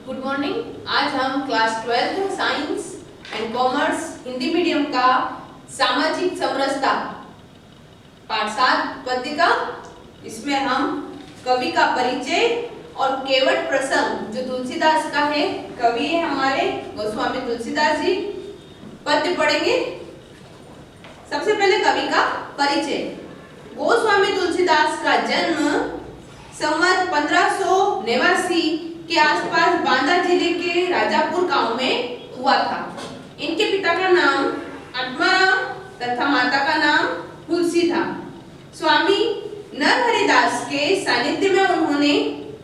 Good morning. आज हम class 12 science and commerce Hindi medium का सामाजिक समरसता पाठ 7 पद्य का, इसमें हम कवि का परिचय और केवट प्रसंग जो तुलसीदास का है, कवि है हमारे गोस्वामी तुलसीदास जी, पद्य पढ़ेंगे। सबसे पहले कवि का परिचय। गोस्वामी तुलसीदास का जन्म संवत 1589 के आसपास बांदा जिले के राजापुर गांव में हुआ था। इनके पिता का नाम आत्माराम तथा माता का नाम तुलसी था। स्वामी नरहरिदास के सानिध्य में उन्होंने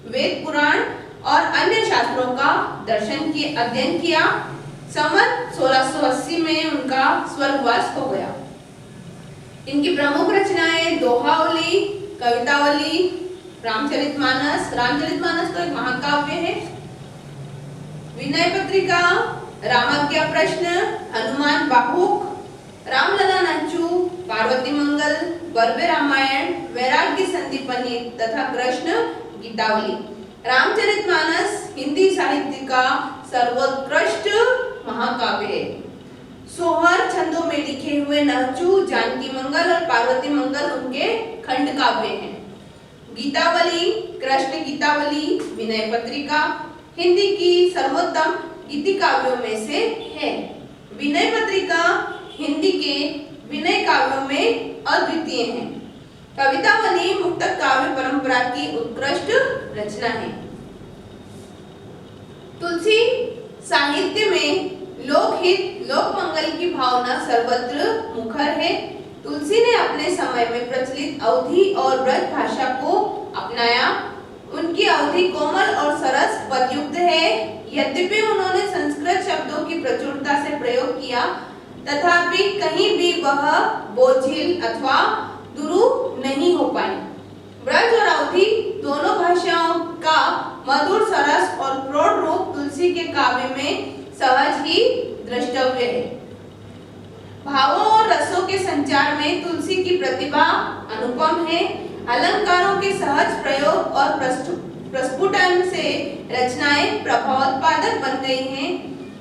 वेद पुराण और अन्य शास्त्रों का दर्शन की अध्ययन किया। संवत 1680 में उनका स्वर्गवास हो गया। इनकी प्रमुख रचनाएं दोहावली, कवितावली, रामचरितमानस तो एक महाकाव्य है, विनय पत्रिका, रामाज्ञा प्रश्न, हनुमान बाहुक, रामलला नच्चू, पार्वती मंगल, बर्बे रामायण, वैराग्य संदीपनी तथा कृष्ण गीतावली। रामचरितमानस हिंदी साहित्य का सर्वोत्कृष्ट महाकाव्य है। सोहर छंदों में लिखे हुए नच्चू, जानकी मंगल और पार्वती मंगल उनके खंड काव्य हैं। गीतावली, कृष्ण गीतावली, विनय पत्रिका हिंदी की सर्वोत्तम गीति काव्यों में से है। विनय पत्रिका हिंदी के विनय काव्यों में अद्वितीय है। कवितावली मुक्तक काव्य परंपरा की उत्कृष्ट रचना है। तुलसी साहित्य में लोकहित, लोक मंगल की भावना सर्वत्र मुखर है। तुलसी ने अपने समय में प्रचलित अवधी और ब्रज भाषा को अपनाया। उनकी अवधी कोमल और सरस पदयुक्त है। यद्यपि उन्होंने संस्कृत शब्दों की प्रचुरता से प्रयोग किया, तथापि कहीं भी वह बोझिल अथवा दुरूह नहीं हो पाई। ब्रज और अवधी दोनों भाषाओं का मधुर, सरस और प्रौढ़ रूप तुलसी के काव्य में सहज ही द्रष्टव्य है। भावों और रसों के संचार में तुलसी की प्रतिभा अनुपम है। अलंकारों के सहज प्रयोग और प्रस्फुटन से रचनाएं प्रभावोत्पादक बन गई हैं।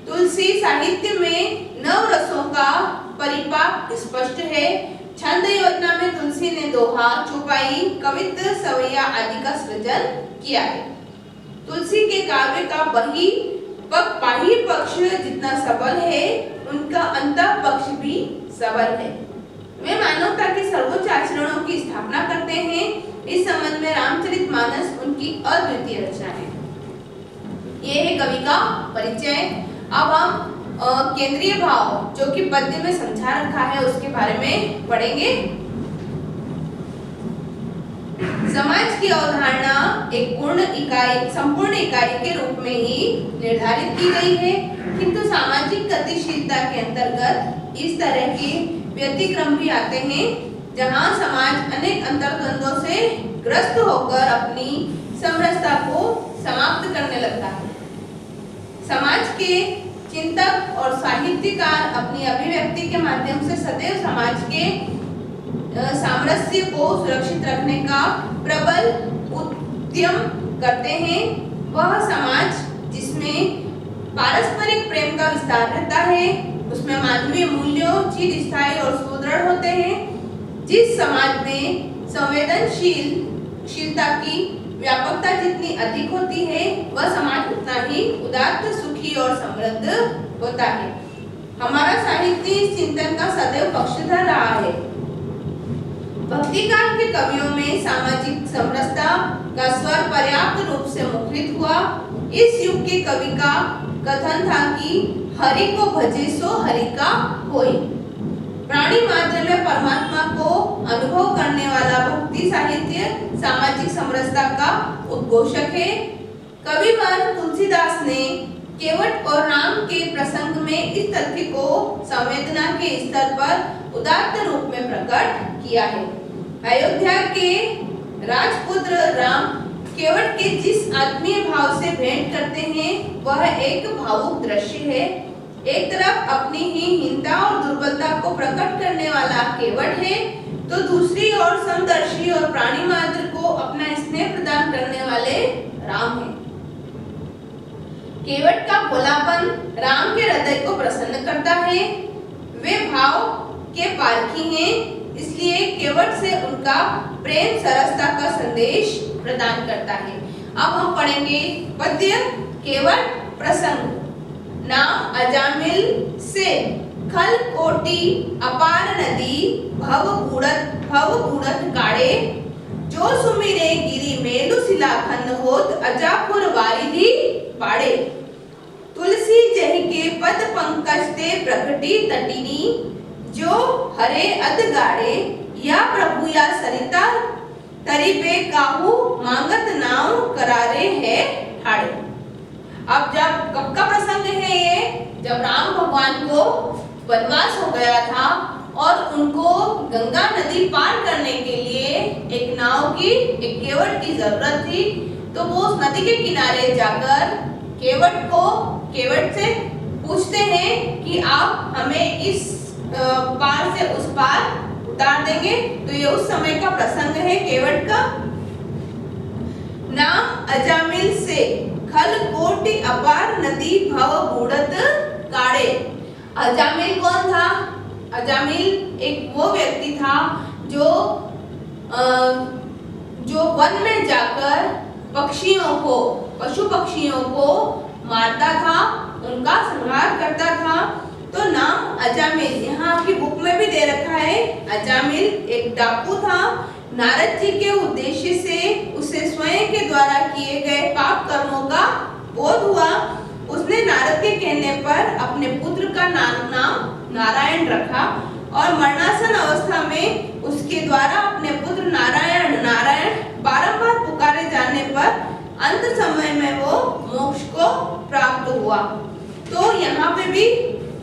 तुलसी साहित्य में नव रसों का परिपाक स्पष्ट है। छंद योजना में तुलसी ने दोहा, चौपाई, कवित्त, सवैया आदि का सृजन किया है। तुलसी के काव्य का बाह्य पक्ष जितना सबल है, उनका अंतः पक्ष भी सबल है। वे मानवता के सर्वोच्च आचरणों की स्थापना करते हैं। इस संबंध में रामचरितमानस उनकी अद्वितीय रचना है। ये है कवि का परिचय। अब हम केंद्रीय भाव जो कि पद्य में समझा रखा है उसके बारे में पढ़ेंगे। समाज की अवधारणा एक संपूर्ण इकाई के रूप में ही निर्धारित की गई है, किंतु सामाजिक गतिशीलता के अंतर्गत इस तरह के व्यतिक्रम भी आते हैं, जहां समाज अनेक अंतर्द्वंद्वों से ग्रस्त होकर अपनी समरसता को समाप्त करने लगता है। समाज के चिंतक और साहित्यकार अपनी अभिव्यक्ति के माध्यम से सदैव समाज के सामरस्य को सुरक्षित रखने का प्रबल उद्यम करते हैं। वह समाज जिसमें पारस्परिक प्रेम का विस्तार रहता है, उसमें मानवीय मूल्यों चिरस्थायी और सुदृढ़ होते हैं। जिस समाज में संवेदनशीलता की व्यापकता जितनी अधिक होती है, वह समाज उतना ही उदात्त, सुखी और समृद्ध होता है। हमारा साहित्य इस चिंतन का सदैव पक्षधर रहा है। भक्ति काल के कवियों में सामाजिक समरसता का स्वर पर्याप्त रूप से मुखरित हुआ। इस युग के कवि का कथन था कि हरि को भजे सो हरि का होय। प्राणी मात्र में परमात्मा को अनुभव करने वाला भक्ति साहित्य सामाजिक समरसता का उद्घोषक है। कविवर तुलसीदास ने केवट और राम के प्रसंग में इस तथ्य को संवेदना के स्तर पर उदात्त रूप में प्रकट किया है। अयोध्या के राजपुत्र राम केवट के जिस आत्मीय भाव से भेंट करते हैं, वह एक भावुक दृश्य है। एक तरफ अपनी ही हीनता और दुर्बलता को प्रकट करने वाला केवट है, तो दूसरी ओर समदर्शी और प्राणी मात्र को अपना स्नेह प्रदान करने वाले राम हैं। केवट का भोलापन राम के हृदय को प्रसन्न करता है। वे भाव के पारखी हैं, इसलिए केवट से उनका प्रेम सरसता का संदेश प्रदान करता है। अब हम पढ़ेंगे पद्य केवट प्रसंग। नाम अजामिल से खल कोटि अपार नदी भव बूढ़त काढ़े। जो सुमिरे गिरि मेलु शिलाखंड होत अजापुर वारिधि बाड़े। तुलसी जहि के पद पंकज ते प्रकटी तटिनी। जो हरे अध गाड़े या प्रभु या सरिता तरी पे काहू मांगत नाव करारे है हाड़े। अब जब कब का प्रसंग है ये, जब राम भगवान को वनवास हो गया था और उनको गंगा नदी पार करने के लिए एक नाव की, एक केवट की जरूरत थी। तो वो उस नदी के किनारे जाकर केवट से पूछते हैं कि आप हमें इस पार से उस पार उतार देंगे। तो ये उस समय का प्रसंग है केवट का। नाम अजामिल से खल कोटि अपार नदी भव बूढ़त काढ़े। अजामिल कौन था? अजामिल एक वो व्यक्ति था जो वन में जाकर पशु पक्षियों को मारता था, उनका संहार करता था। तो नाम अजामिल यहाँ आपकी बुक में भी दे रखा है। अजामिल एक डाकू था। नारद जी के उद्देश्य से उसे स्वयं के द्वारा किए गए पाप कर्मों का बोध हुआ। उसने नारद के कहने पर अपने पुत्र का नाम नारायण रखा और मरणासन अवस्था में उसके द्वारा अपने पुत्र नारायण बारंबार पुकारे जाने पर अंत समय में वो मोक्ष को प्राप्त हुआ। तो यहाँ पे भी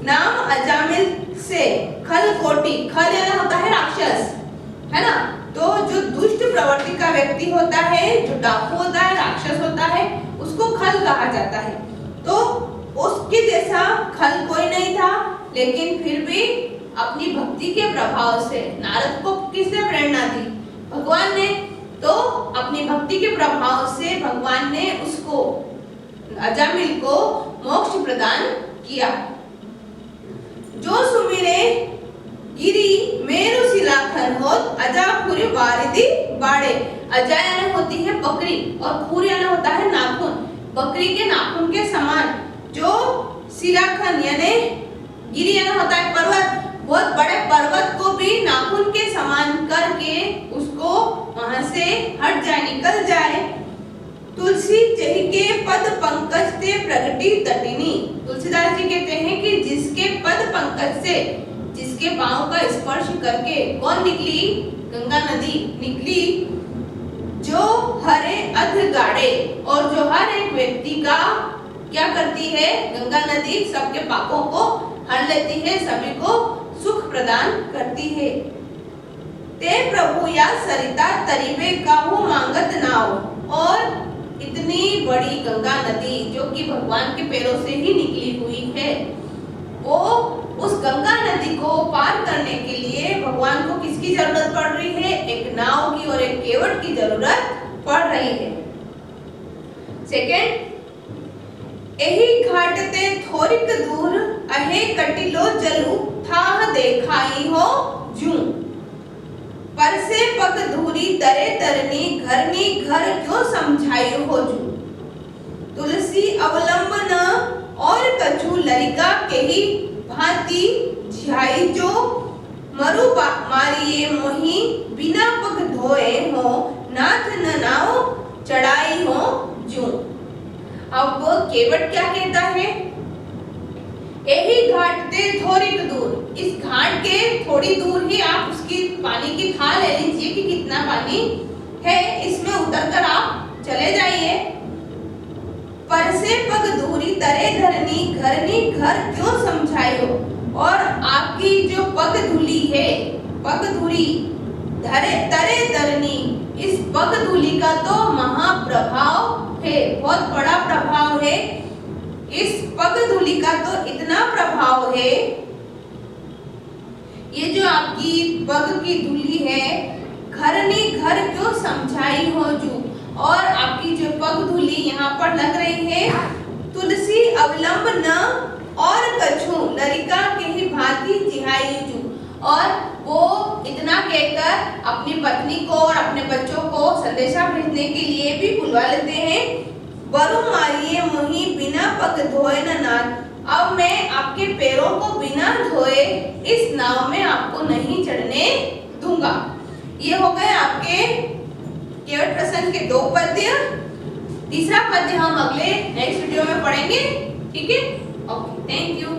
नाम अजामिल से खल कोटि, खल यानी होता है राक्षस, है ना। तो जो दुष्ट प्रवृत्ति का व्यक्ति होता है, जो डाकू होता है, राक्षस होता है, उसको खल कहा जाता है। तो उसके जैसा खल कोई नहीं था, लेकिन फिर भी अपनी भक्ति के प्रभाव से नारद को किसने प्रेरणा दी? भगवान ने। तो अपनी भक्ति के प्रभाव से भगवान ने उसको, अजामिल को मोक्ष प्रदान किया। जो सुमिरे गिरि मेरु शिलाखन होत अजापुर वारिधि बाड़े। अजा यानी होती है बकरी और खुर यानी होता है नाखून। बकरी के नाखून के समान जो शिलाखन यानी गिरि यानी होता है पर्वत, बहुत बड़े पर्वत को भी नाखून के समान करके उसको वहां से हट जाए, निकल जाए। तुलसी जहि के पद पंकज ते प्रगटी तटिनी। तुलसीदास जी कहते हैं कि जिसके पद पंकज से, जिसके पांव का स्पर्श करके कौन निकली? गंगा नदी निकली। जो हरे अध गाड़े, और जो हर एक व्यक्ति का क्या करती है? गंगा नदी सबके पापों को हर लेती है, सभी को सुख प्रदान करती है। ते प्रभु या सरिता तरीबे काहू मांगत नाव। और इतनी बड़ी गंगा नदी जो कि भगवान के पैरों से ही निकली हुई है, वो उस गंगा नदी को पार करने के लिए भगवान को किसकी जरूरत पड़ रही है? एक नाव की और एक केवट की जरूरत पड़ रही है। सेकंड, एही घाट ते थोरिक दूर अहे कटिलो जलू थाह देखाई हो जू। परसे पग धूरी तरे तरनी घरनी घर जो समझाई हो जू। तुलसी अवलंबन और कछु लरिका के ही भांति झियाई जो। मरु मारिये मोही बिना पग धोए हो नाथ न नाव चढ़ाई हो जू। अब केवट क्या कहता है? यही घाट ते थोड़ी दूर, इस घाट के थोड़ी दूर ही आप उसकी पानी की थाह ले लीजिए कि कितना पानी है, इसमें उतरकर आप चले जाइए। परसे पग दूरी तरे धरनी घरनी घर क्यों समझायो। और आपकी जो पग धूली है, पग धूली तरे धरनी, इस पग धूली का तो महाप्रभाव है, बहुत बड़ा प्रभाव है। इस पग धूली का तो इतना प्रभाव है, ये जो आपकी पग की धूली है, घरनी घर क्यों समझाई हो जू। और आपकी जो पग धूली यहाँ पर लग रही है, तुलसी अवलंब न और कछु लरिका के ही भांति जिहाई जू। और वो इतना कहकर अपनी पत्नी को और अपने बच्चों को संदेशा भेजने के लिए भी बुलवा लेते हैं। बरु मारिए मोही बिना पग धोए न नाथ, अब मैं आपके पैरों को बिना धोए इस नाव में आपको नहीं चढ़ने दूंगा। ये हो गए आपके केवट प्रसंग के 2 पद्य। तीसरा पद्य हम अगले नेक्स्ट वीडियो में पढ़ेंगे। ठीक है, ओके, थैंक यू।